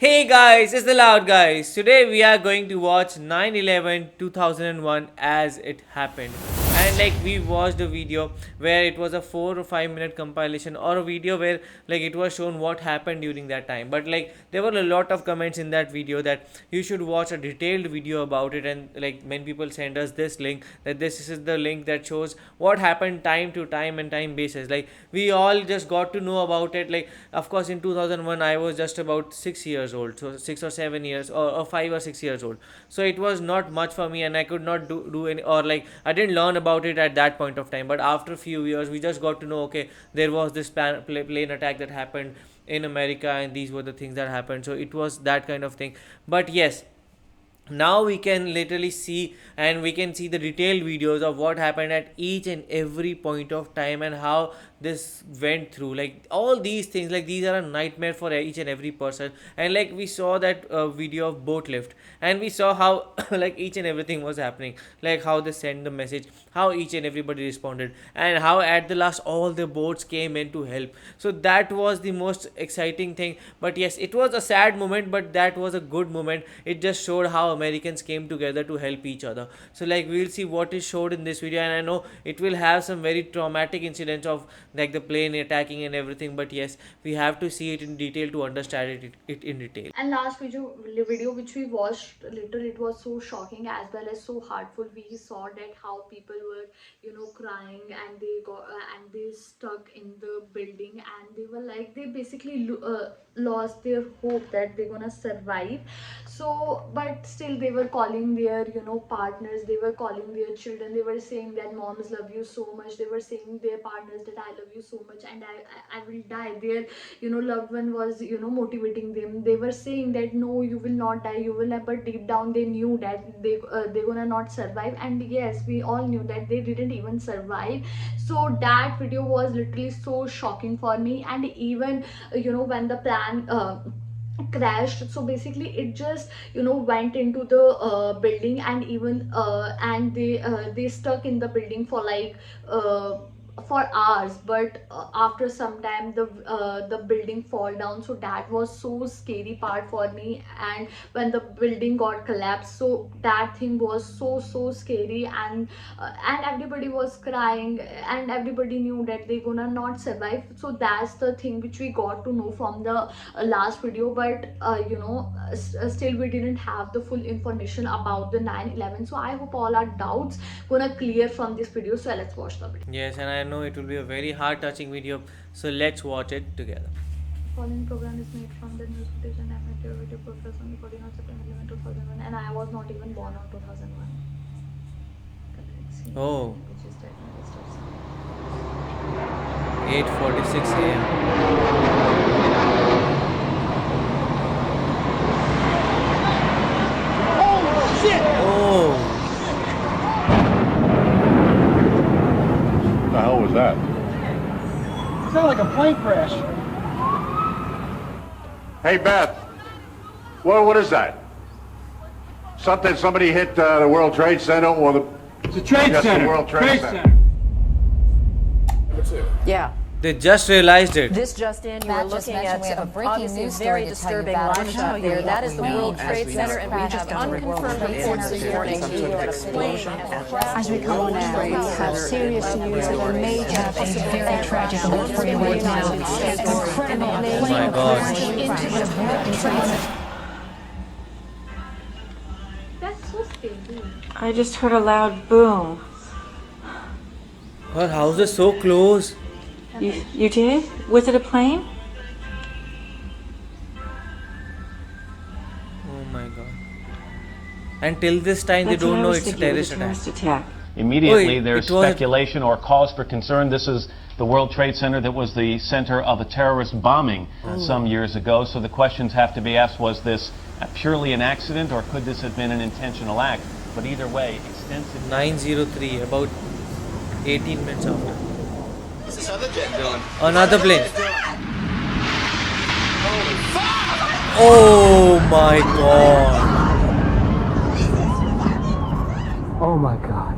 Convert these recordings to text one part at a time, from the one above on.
Hey guys, it's the Loud Guys. Today we are going to watch 9/11 2001 as it happened. And we watched a video where it was a 4 or 5 minute compilation, or a video where it was shown what happened during that time. But there were a lot of comments in that video that you should watch a detailed video about it, and many people send us this link, that this is the link that shows what happened time to time and time basis. We all just got to know about it. Of course, in 2001 I was just about 6 years old, so 6 or 7 years, or 5 or 6 years old, so it was not much for me, and I could not do any, or I didn't learn about it at that point of time. But after a few years we just got to know, okay, there was this plane attack that happened in America, and these were the things that happened. So it was that kind of thing. But yes, now we can literally see, and we can see the detailed videos of what happened at each and every point of time, and how this went through. All these things, these are a nightmare for each and every person. And we saw that video of boat lift, and we saw how each and everything was happening, how they sent the message, how each and everybody responded, and how at the last all the boats came in to help. So that was the most exciting thing. But yes, it was a sad moment, but that was a good moment. It just showed how Americans came together to help each other. So we'll see what is showed in this video, and I know it will have some very traumatic incidents of the plane attacking and everything. But yes, we have to see it in detail to understand it in detail. And last video which we watched later, it was so shocking as well as so heartful. We saw that how people were crying, and they got and they stuck in the building, and they were they basically lost their hope that they're gonna survive. So but still they were calling their partners, they were calling their children, they were saying that moms love you so much, they were saying their partners that I love you so much, and I will die. Their loved one was motivating them. They were saying that no, you will not die, you will not. But deep down they knew that they're gonna not survive. And yes, we all knew that they didn't even survive. So that video was literally so shocking for me. And even when the plan crashed, so basically it just went into the building, and even they stuck in the building for for hours. But after some time the building fall down. So that was so scary part for me. And when the building got collapsed, so that thing was so scary. And everybody was crying, and everybody knew that they're gonna not survive. So that's the thing which we got to know from the last video. But still we didn't have the full information about the 9/11. So I hope all our doubts gonna clear from this video. So let's watch the video. Yes, and I know it will be a very heart touching video, so let's watch it together. Following program is made from the news footage and amateur video broadcast on the 14th of September 11, 2001, and I was not even born on 2001. Oh. 8:46 a.m. Oh shit! Oh. What the hell was that? It sounded like a plane crash. Hey, Beth. What is that? Somebody hit the World Trade Center, or the... It's a trade Yes, the center. World Trade Center. Number 2. Yeah. They just realized it. This just in, you Matt were just looking mentioned at we have a breaking obviously news very story to tell you disturbing about. live shot there. That is the World Trade Center, and we have unconfirmed reports this morning to explain As we come on now, we have serious news of a major, a very tragic event for you right now. Incredible Oh my God. into the World Trade Center. That's so scary. I just heard a loud boom. Her house is so close. You did? Was it a plane? Oh my God. And till this time they That's what don't I know was it's a thinking, it was terrorist attack. attack. Immediately, Oi, there's it was- speculation or cause for concern. This is the World Trade Center that was the center of a terrorist bombing some years ago. So the questions have to be asked, was this purely an accident, or could this have been an intentional act? But either way, extensive... 9:03, about 18 minutes after. What's this other jet doing? Another plane. Oh my God. Oh my god.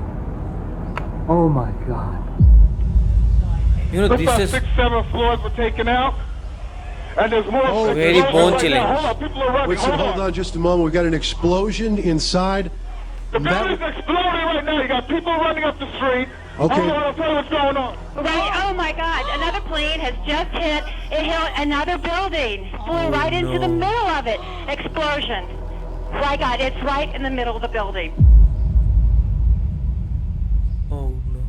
Oh my god. You know, this is... 6, 7 floors were taken out. And there's more. Very bone chilling. Hold on, people are running. Wait, hold on just a moment. We've got an explosion inside. The building's exploding right now. You got people running up the street. Okay. Hold on, I'll tell you what's going on. Right, oh my God, another plane has just hit. It hit another building. Flew right into the middle of it. Explosion. My God, it's right in the middle of the building. Oh no.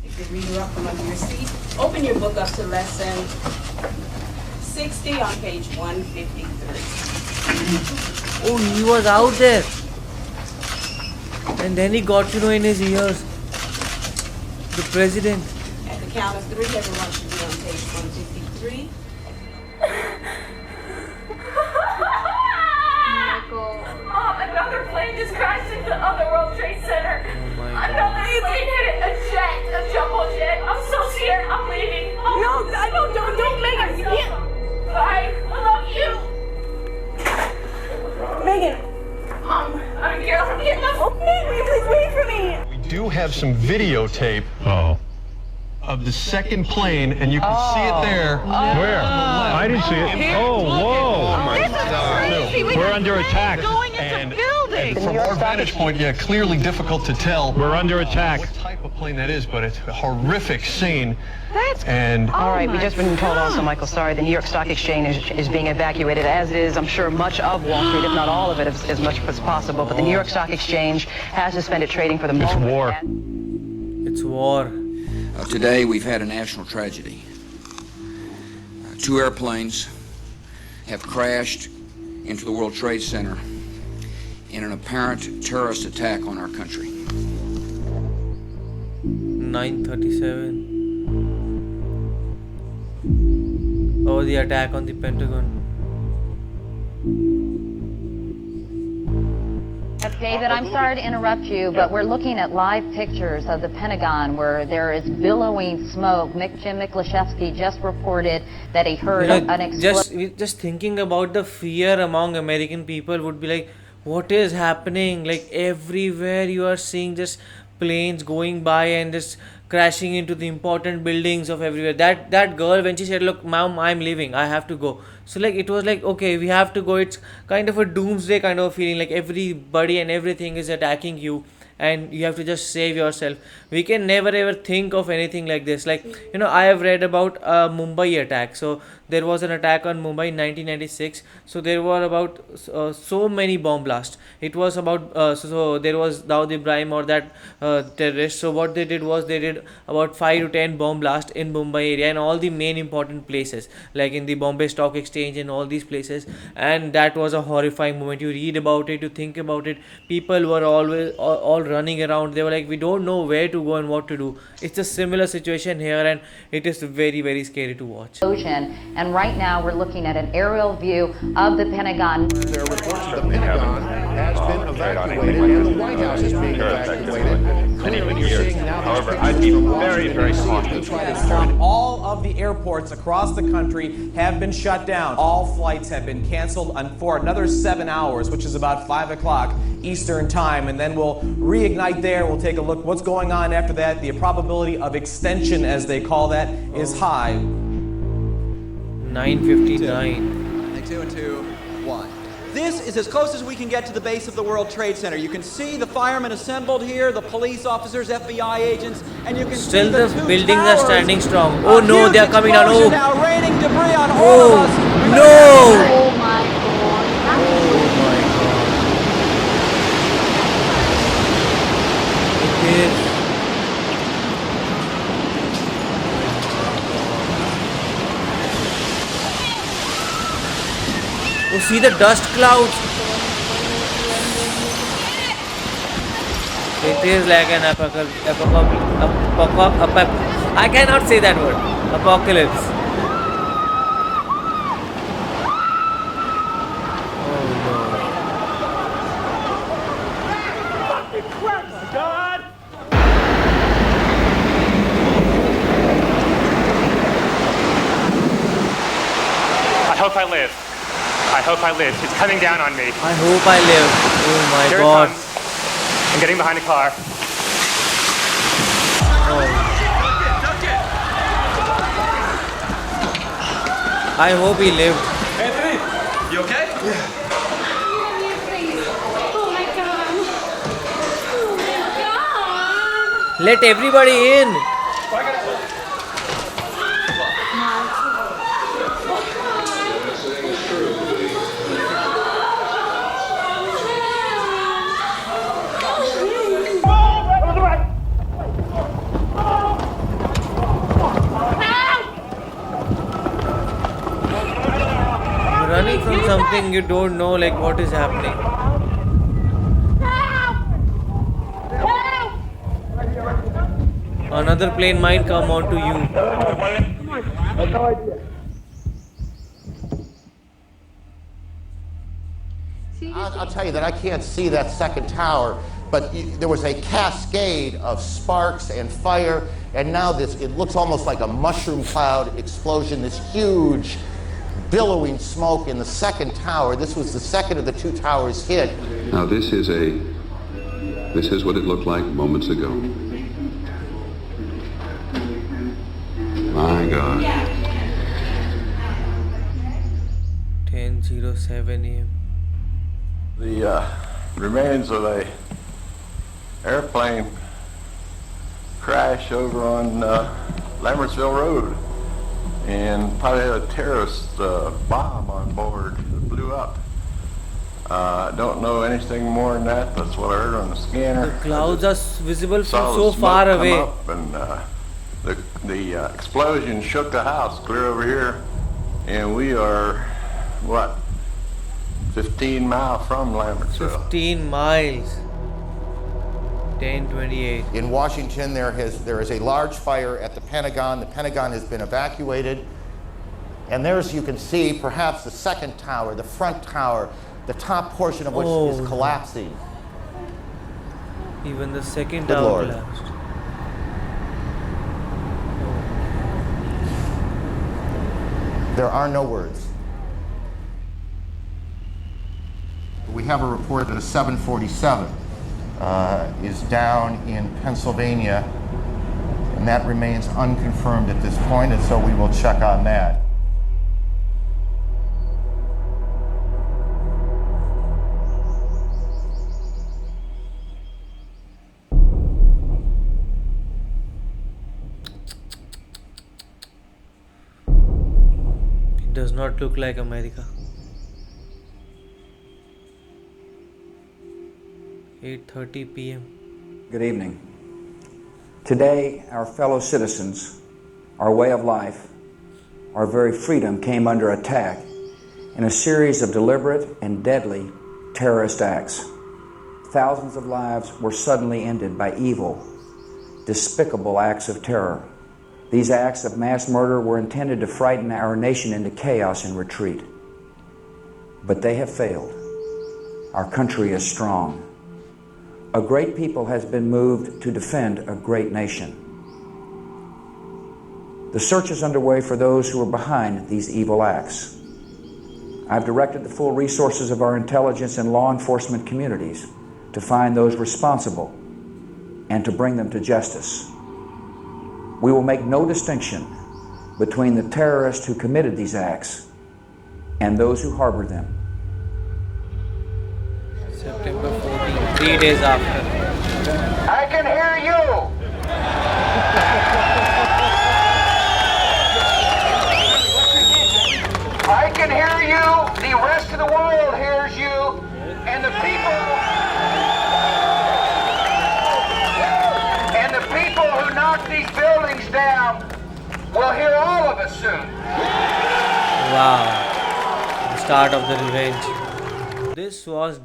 If you read her up from under your seat, open your book up to lesson 60 on page 153. Oh, he was out there. And then he got to know in his ears. The president. At the count of 3, everyone should be on page 153. Mom, another plane just crashed into the other World Trade Center. Another plane hit it. A jumbo jet. I'm so scared. I'm leaving. No, don't make it. You can't. Bye. I love you. Megan. Mom, I'm here. I'm here. Okay, will you please wait for me? We do have some videotape of the second plane, and you can see it there. Where? I didn't see it. Oh, whoa. We're under attack. And from our vantage point, yeah, clearly difficult to tell. We're under attack. What type of plane that is, but it's a horrific scene. All right, we've just been told also, Michael, sorry, the New York Stock Exchange is being evacuated, as is, I'm sure, much of Wall Street, if not all of it, as much as possible. But the New York Stock Exchange has suspended trading for the moment. It's war. It's war. Today, we've had a national tragedy. 2 airplanes have crashed into the World Trade Center in an apparent terrorist attack on our country. 9:37. Oh, the attack on the Pentagon. David, I'm sorry to interrupt you, but we're looking at live pictures of the Pentagon where there is billowing smoke. Jim Miklashevsky just reported that he heard an explosion. Just thinking about the fear among American people would be like, what is happening? Like everywhere you are seeing just planes going by and just crashing into the important buildings of everywhere. That girl, when she said, look, mom, I'm leaving, I have to go. So like it was like, okay, we have to go. It's kind of a doomsday kind of feeling, like everybody and everything is attacking you and you have to just save yourself. We can never ever think of anything like this. Like, you know, I have read about Mumbai attack. So there was an attack on Mumbai in 1996. So there were about so many bomb blasts. It was about so there was Dawood Ibrahim or that terrorist. So what they did was they did about 5 to 10 bomb blasts in Mumbai area and all the main important places, like in the Bombay Stock Exchange and all these places. And that was a horrifying moment. You read about it, you think about it. People were always all running around. They were like, we don't know where to go and what to do. It's a similar situation here, and it is very, very scary to watch. And right now we're looking at an aerial view of the Pentagon. There are reports that the Pentagon has been evacuated and the White House is being evacuated. Clearly, you're seeing now. However, I'd be very, very cautious. All of the airports across the country have been shut down. All flights have been canceled for another 7 hours, which is about 5 o'clock Eastern time, and then we'll reignite there. We'll take a look what's going on after that. The probability of extension, as they call that, is high. 9:59. 2 and 2, 1. This is as close as we can get to the base of the World Trade Center. You can see the firemen assembled here, the police officers, FBI agents, and you can still see the the two buildings towers. are standing strong. Oh no, they are coming down. Oh, Now raining debris on all of us. No! Oh my God. It is. Oh, see the dust clouds. It is like an I cannot say that word. Apocalypse. I hope I live. I hope I live. It's coming down on me. I hope I live. Oh my Here God. it comes. I'm getting behind the car. I hope he lived. Anthony, you okay? Let everybody in. Running from something you don't know, like what is happening. Another plane might come onto you. I'll tell you that I can't see that second tower, but there was a cascade of sparks and fire, and now it looks almost like a mushroom cloud explosion, this huge billowing smoke in the second tower. This was the second of the two towers hit. Now this is what it looked like moments ago. My God. 10:07 a.m. The remains of a airplane crash over on Lambertsville Road, and probably had a terrorist bomb on board that blew up. Don't know anything more than that. That's what I heard on the scanner. The clouds are visible from Saw so the far smoke come away. up, and the explosion shook the house clear over here, and we are what, 15 miles from Lambertsville. 15 miles. 10:28. In Washington, there is a large fire at the Pentagon. The Pentagon has been evacuated. And there's, you can see, perhaps the second tower, the front tower, the top portion of which is collapsing. Even the second Good tower Lord. collapsed. There are no words. We have a report that a 747 is down in Pennsylvania, and that remains unconfirmed at this point, and so we will check on that. It does not look like America. 8:30 p.m. Good evening. Today, our fellow citizens, our way of life, our very freedom came under attack in a series of deliberate and deadly terrorist acts. Thousands of lives were suddenly ended by evil, despicable acts of terror. These acts of mass murder were intended to frighten our nation into chaos and retreat. But they have failed. Our country is strong. A great people has been moved to defend a great nation. The search is underway for those who are behind these evil acts. I've directed the full resources of our intelligence and law enforcement communities to find those responsible and to bring them to justice. We will make no distinction between the terrorists who committed these acts and those who harbored them. September 14, 3 days after. I can hear you! I can hear you, the rest of the world hears you, and the people who knocked these buildings down will hear all of us soon. Wow. The start of the revenge. This was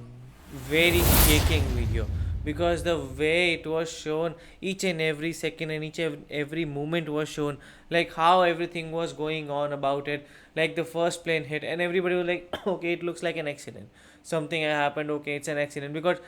very shaking video because the way it was shown, each and every second and each and every moment was shown, like how everything was going on about it. Like the first plane hit and everybody was like, okay, it looks like an accident, something happened, okay, it's an accident, because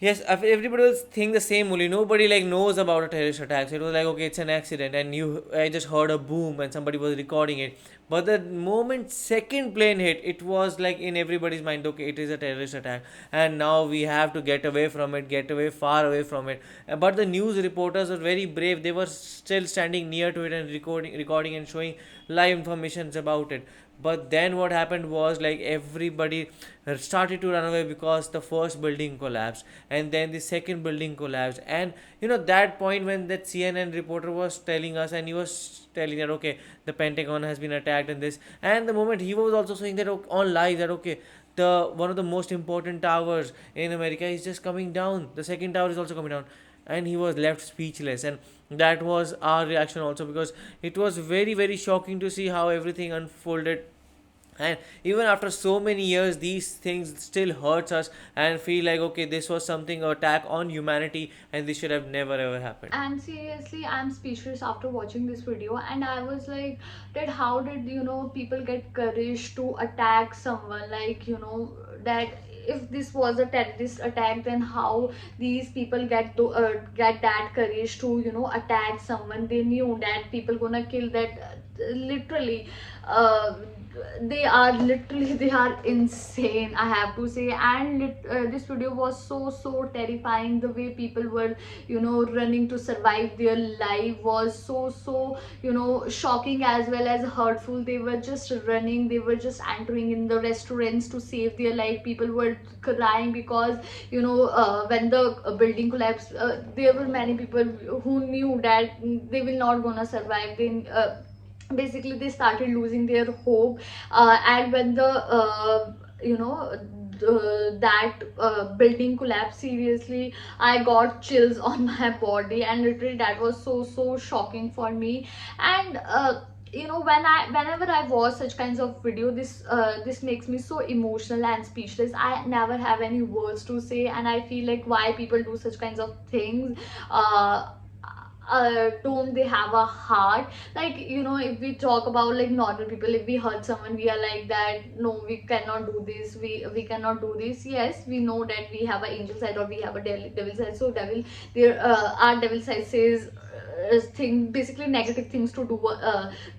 Yes, everybody will think the same only. Nobody like knows about a terrorist attack. So it was like, okay, it's an accident, and I just heard a boom and somebody was recording it. But the moment second plane hit, it was like in everybody's mind, okay, it is a terrorist attack, and now we have to get away from it, get away far away from it. But the news reporters were very brave. They were still standing near to it and recording and showing live informations about it. But then what happened was like everybody started to run away because the first building collapsed and then the second building collapsed. And that point when that CNN reporter was telling us, and he was telling that okay, the Pentagon has been attacked and this, and the moment he was also saying that on live that okay, the one of the most important towers in America is just coming down, the second tower is also coming down, and he was left speechless. And that was our reaction also, because it was very very shocking to see how everything unfolded. And even after so many years, these things still hurts us and feel like okay, this was something attack on humanity and this should have never ever happened. And seriously, I'm speechless after watching this video, and I was like, that how did people get courage to attack someone, like that if this was a terrorist attack, then how these people get that courage to attack someone. They knew that people gonna kill that literally. They are insane, I have to say. And this video was so terrifying. The way people were running to survive their life was so shocking as well as hurtful. They were just running, they were just entering in the restaurants to save their life. People were crying because when the building collapsed, there were many people who knew that they will not gonna survive. Basically they started losing their hope, and when the building collapsed, seriously I got chills on my body, and literally that was so shocking for me. And whenever I watch such kinds of video, this makes me so emotional and speechless. I never have any words to say, and I feel like why people do such kinds of things. Don't they have a heart? Like if we talk about like normal people, if we hurt someone, we are like that, no, we cannot do this, we cannot do this. Yes, we know that we have an angel side or we have a devil side. So our devil side says basically negative things to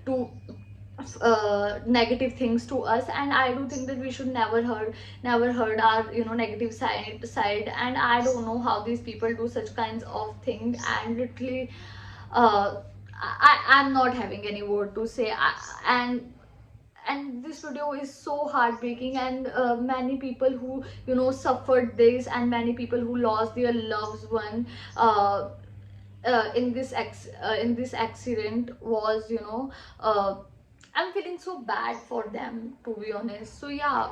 do negative things to us, and I do think that we should never hurt our negative side. And I don't know how these people do such kinds of things, and literally I'm not having any word to say. And this video is so heartbreaking, and many people who suffered this, and many people who lost their loved one in this accident was I'm feeling so bad for them, to be honest. So yeah,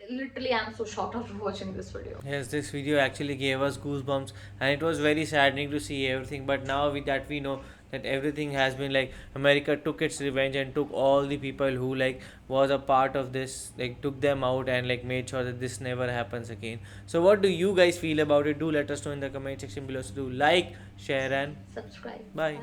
literally I'm so shocked after watching this video. Yes, this video actually gave us goosebumps, and it was very saddening to see everything. But now we know that everything has been like America took its revenge and took all the people who like was a part of this, like took them out and like made sure that this never happens again. So what do you guys feel about it? Do let us know in the comment section below. So do like, share and subscribe. Bye.